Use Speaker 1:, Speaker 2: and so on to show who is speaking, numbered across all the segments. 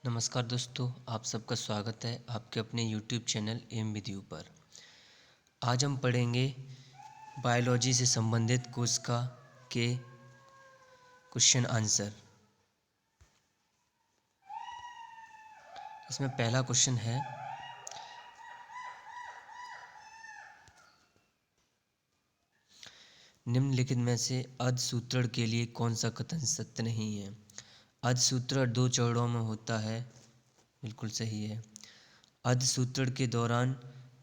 Speaker 1: नमस्कार दोस्तों, आप सबका स्वागत है आपके अपने YouTube channel M with you पर। आज हम पढ़ेंगे बायोलॉजी से संबंधित कोशिका के क्वेश्चन आंसर। इसमें पहला क्वेश्चन है, निम्नलिखित में से अर्धसूत्रण के लिए कौन सा कथन सत्य नहीं है? अर्धसूत्रण 2 चरणों में होता है, बिल्कुल सही है। अर्धसूत्रण के दौरान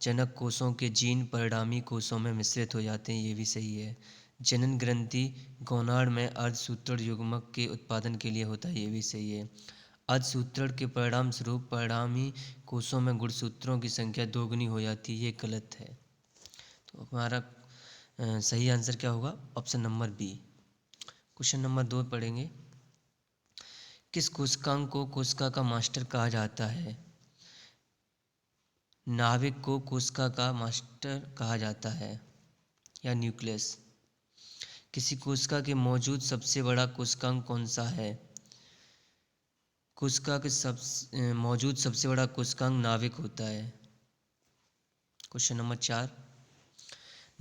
Speaker 1: जनक कोषों के जीन परिणामी कोषों में मिश्रित हो जाते हैं, ये भी सही है। जनन ग्रंथि गोनार्ड में अर्धसूत्रण युग्मक के उत्पादन के लिए होता है, ये भी सही है। अर्धसूत्रण के परिणाम स्वरूप परिणामी कोषों में गुणसूत्रों की संख्या दोगुनी हो जाती है, ये गलत है। तो हमारा सही आंसर क्या होगा? Option number B. Question number 2 पढ़ेंगे। किस कोशिकांग को कोशिका का मास्टर कहा जाता है? नाभिक को कोशिका का मास्टर कहा जाता है या न्यूक्लियस। किसी कोशिका के मौजूद सबसे बड़ा कोशिकांग कौन सा है? कोशिका के मौजूद सबसे बड़ा कोशिकांग नाभिक होता है। क्वेश्चन नंबर 4,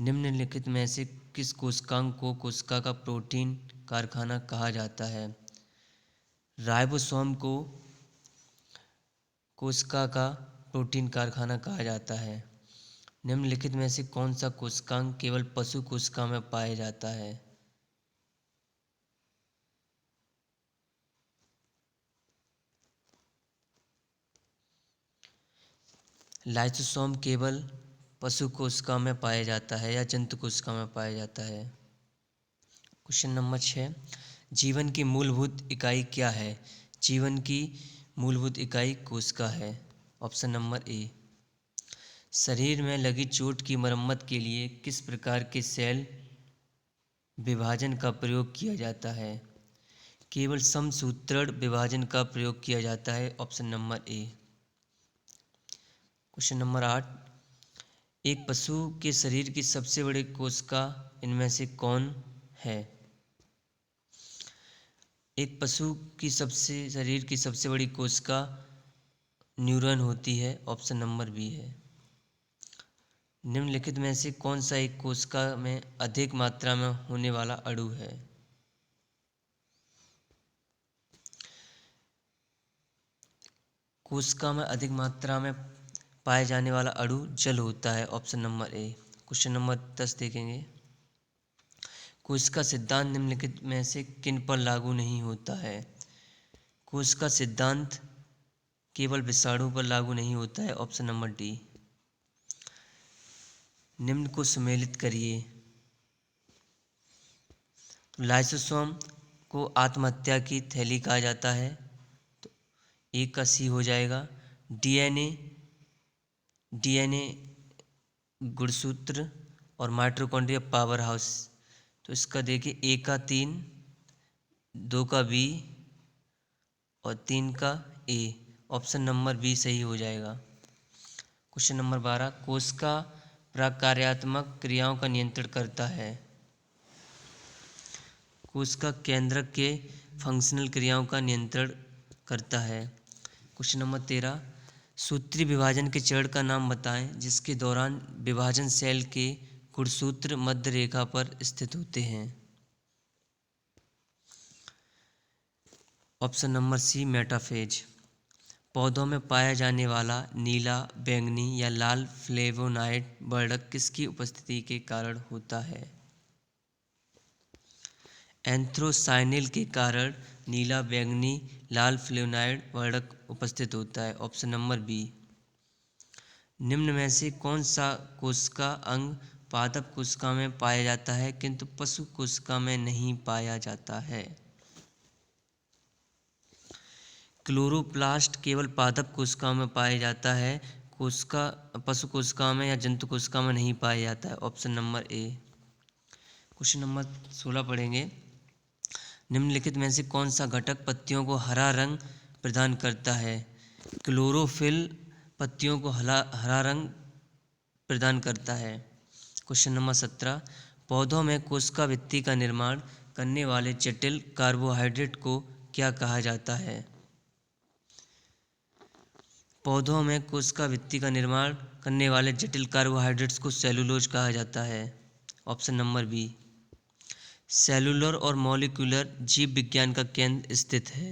Speaker 1: निम्नलिखित में से किस कोशिकांग को कोशिका का प्रोटीन कारखाना कहा जाता है? राइबोसोम को कोशिका का प्रोटीन कारखाना कहा जाता है। निम्नलिखित में से कौन सा कोशिकांग केवल पशु कोशिका में पाया जाता है? लाइसोसोम केवल पशु कोशिका में पाया जाता है या जंतु कोशिका में पाया जाता है? क्वेश्चन नंबर 6, जीवन की मूलभूत इकाई क्या है? जीवन की मूलभूत इकाई कोशिका है। ऑप्शन नंबर ए। शरीर में लगी चोट की मरम्मत के लिए किस प्रकार के सेल विभाजन का प्रयोग किया जाता है? केवल समसूत्रण विभाजन का प्रयोग किया जाता है। Option number A. Question number 8, एक पशु के शरीर की सबसे बड़ी कोशिका इनमें से कौन है? एक पशु की शरीर की सबसे बड़ी कोशिका न्यूरॉन होती है। ऑप्शन नंबर बी है। निम्नलिखित में से कौन सा एक कोशिका में अधिक मात्रा में होने वाला अणु है? कोशिका में अधिक मात्रा में पाए जाने वाला अणु जल होता है। Option number A. Question number 10 देखेंगे। कोशिका सिद्धांत निम्नलिखित में से किन पर लागू नहीं होता है? कोशिका सिद्धांत केवल विषाणु पर लागू नहीं होता है। Option number D. निम्न को सम्मिलित करिए। लाइसोसोम को आत्महत्या की थैली कहा जाता है, तो ए का सी हो जाएगा। डीएनए गुणसूत्र और माइटोकॉन्ड्रिया पावर हाउस, तो इसका देखिए ए का 3, 2 का बी और 3 का ए। ऑप्शन नंबर बी सही हो जाएगा। क्वेश्चन नंबर 12, कोशिका प्रकार्यात्मक क्रियाओं का नियंत्रण करता है। कोशिका केंद्रक के फंक्शनल क्रियाओं का नियंत्रण करता है। क्वेश्चन नंबर 13, सूत्री विभाजन के चरण का नाम बताएं जिसके दौरान विभाजन सेल के गुणसूत्र मध्य रेखा पर स्थित होते हैं। Option number C metaphase. पौधों में पाया जाने वाला नीला, बैंगनी या लाल फ्लेवोनाइड वर्णक किसकी उपस्थिति के कारण होता है? एंथ्रोसाइनिन के कारण नीला, बैंगनी, लाल फ्लेवोनाइड वर्णक उपस्थित होता है। Option number B. निम्न में से कौन सा कोशिका अंग पादप कोशिका में पाया जाता है किंतु पशु कोशिका में नहीं पाया जाता है? क्लोरोप्लास्ट केवल पादप कोशिका में पाया जाता है, पशु कोशिका में या जंतु कोशिका में नहीं पाया जाता है। Option number A. Question number 16 पढ़ेंगे। निम्नलिखित में से कौन सा घटक पत्तियों को हरा रंग प्रदान करता है? क्लोरोफिल पत्तियों को हरा रंग प्रदान करता है। क्वेश्चन नंबर 17, पौधों में कोशिका भित्ति का निर्माण करने वाले जटिल कार्बोहाइड्रेट को क्या कहा जाता है? पौधों में कोशिका भित्ति का निर्माण करने वाले जटिल कार्बोहाइड्रेट्स को सेलुलोज कहा जाता है। Option number B. सेलुलर और मॉलिक्यूलर जीव विज्ञान का केंद्र स्थित है।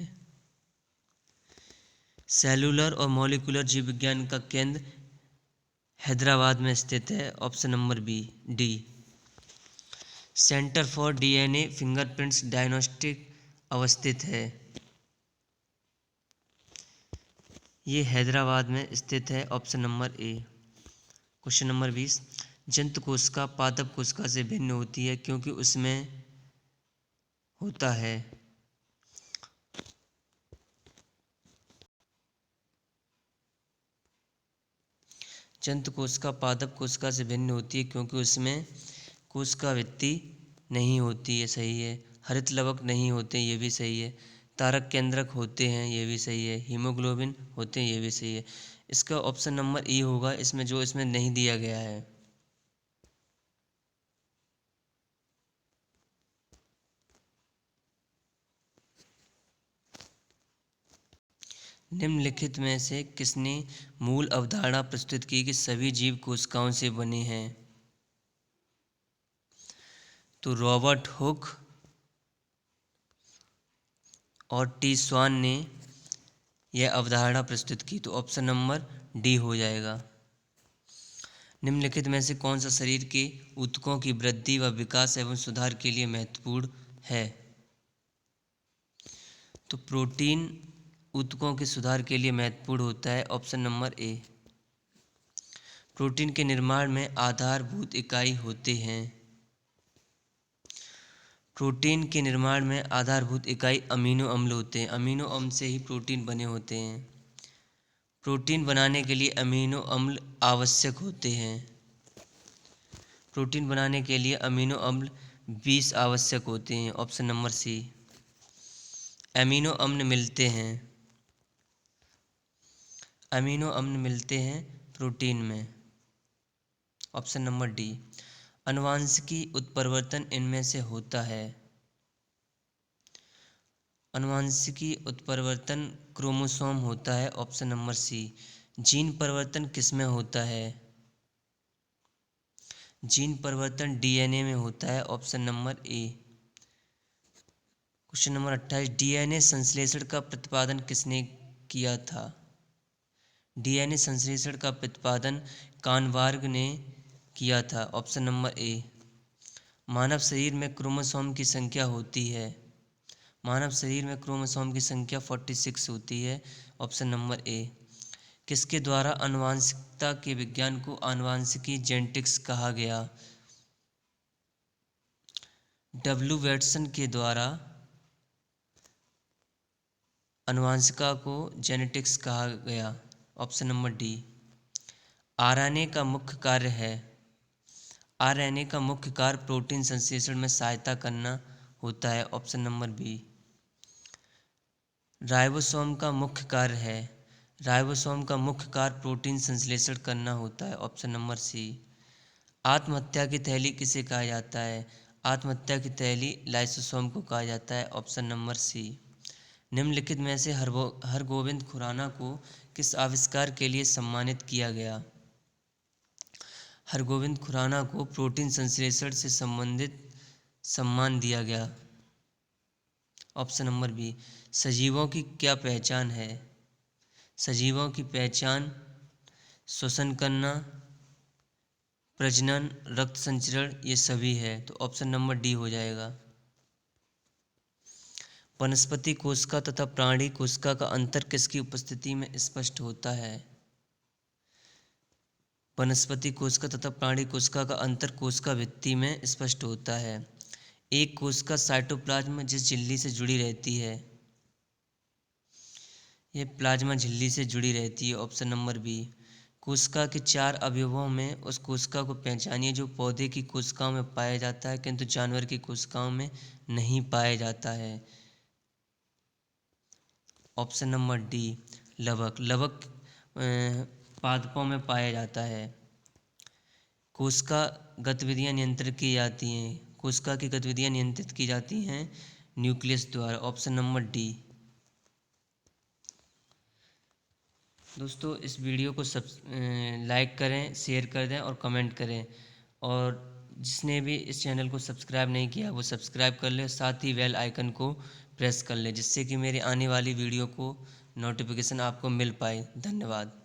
Speaker 1: सेलुलर और मॉलिक्यूलर जीव विज्ञान का केंद्र हैदराबाद में स्थित है। Option number B D. Centre for DNA fingerprints diagnostic अवस्थित है। ये हैदराबाद में स्थित है। Option number A. Question number 20। जंतु कोशिका पादप कोशिका से भिन्न होती है क्योंकि उसमें होता है। जंतु कोशिका पादप कोशिका से भिन्न होती है क्योंकि उसमें कोशिका भित्ति नहीं होती है। सही है। हरित लवक नहीं होते, ये भी सही है। तारक केंद्रक होते हैं, ये भी सही है। हीमोग्लोबिन होते हैं, ये भी सही है। इसका ऑप्शन नंबर ई होगा इसमें, जो इसमें नहीं दिया गया है। निम्नलिखित में से किसने मूल अवधारणा प्रस्तुत की कि सभी जीव कोशिकाओं से बने हैं? तो रॉबर्ट हुक और टी स्वान ने यह अवधारणा प्रस्तुत की। तो ऑप्शन नंबर डी हो जाएगा। निम्नलिखित में से कौन सा शरीर के ऊतकों की वृद्धि व विकास एवं सुधार के लिए महत्वपूर्ण है? तो प्रोटीन ऊतकों के सुधार के लिए महत्वपूर्ण होता है। ऑप्शन नंबर ए। प्रोटीन के निर्माण में आधारभूत इकाई होते हैं। प्रोटीन के निर्माण में आधारभूत इकाई अमीनो अम्ल होते हैं। अमीनो अम्ल से ही प्रोटीन बने होते हैं। प्रोटीन बनाने के लिए अमीनो अम्ल आवश्यक होते हैं। प्रोटीन बनाने के लिए अमीनो अम्ल 20 आवश्यक होते हैं। ऑप्शन नंबर सी। अमीनो अम्ल मिलते हैं। अमीनो अम्ल मिलते हैं प्रोटीन में। Option number D. आनुवांशिकी उत्परिवर्तन इनमें से होता है। आनुवांशिकी उत्परिवर्तन क्रोमोसोम होता है। ऑप्शन नंबर सी। जीन परिवर्तन किसमें होता है? जीन परिवर्तन डीएनए में होता है। Option number A. Question number 28। DNA संश्लेषण का प्रतिपादन किसने किया था? डीएनए संश्लेषण का प्रतिपादन कानबार्ग ने किया था। ऑप्शन नंबर ए। मानव शरीर में क्रोमोसोम की संख्या होती है। मानव शरीर में क्रोमोसोम की संख्या 46 होती है। ऑप्शन नंबर ए। किसके द्वारा आनुवांशिकता के विज्ञान को आनुवांशिकी जेनेटिक्स कहा गया? डब्ल्यू वॉटसन के द्वारा आनुवांशिकता को जेनेटिक्स कहा गया। Option number D. आरएनए का मुख्य कार्य है। आरएनए का मुख्य कार्य प्रोटीन संश्लेषण में सहायता करना होता है। Option number B. राइबोसोम का मुख्य कार्य है। राइबोसोम का मुख्य कार्य प्रोटीन संश्लेषण करना होता है। Option number C. आत्महत्या की थैली किसे कहा जाता है? आत्महत्या की थैली लाइसोसोम को कहा जाता है। Option number C. निम्नलिखित में से हरगोविंद खुराना को किस आविष्कार के लिए सम्मानित किया गया? हरगोविंद खुराना को प्रोटीन संश्लेषण से संबंधित सम्मान दिया गया। Option number B. सजीवों की क्या पहचान है? सजीवों की पहचान श्वसन करना, प्रजनन, रक्त संचरण, ये सभी है। तो ऑप्शन नंबर डी हो जाएगा। वनस्पति कोशिका तथा प्राणी कोशिका का अंतर किसकी उपस्थिति में स्पष्ट होता है? वनस्पति कोशिका तथा प्राणी कोशिका का अंतर कोशिका भित्ति में स्पष्ट होता है। एक कोशिका साइटोप्लाज्म जिस झिल्ली से जुड़ी रहती है, यह प्लाज्मा झिल्ली से जुड़ी रहती है। Option number B. कोशिका के 4 अवयवों में उस कोशिका को पहचानिए जो पौधे की कोशिकाओं में पाया जाता है किंतु जानवर की कोशिकाओं में नहीं पाया जाता है। Option number D. लवक। लवक पादपों में पाया जाता है। कोशिका गतिविधियां नियंत्रित की जाती हैं। कोशिका की गतिविधियां नियंत्रित की जाती हैं न्यूक्लियस द्वारा। Option number D. दोस्तों इस वीडियो को लाइक करें, शेयर कर दें और कमेंट करें। और जिसने भी इस चैनल को सब्सक्राइब नहीं किया वो सब्सक्राइब कर ले, साथ ही बेल आइकन को प्रेस कर ले, जिससे कि मेरी आने वाली वीडियो को नोटिफिकेशन आपको मिल पाए। धन्यवाद।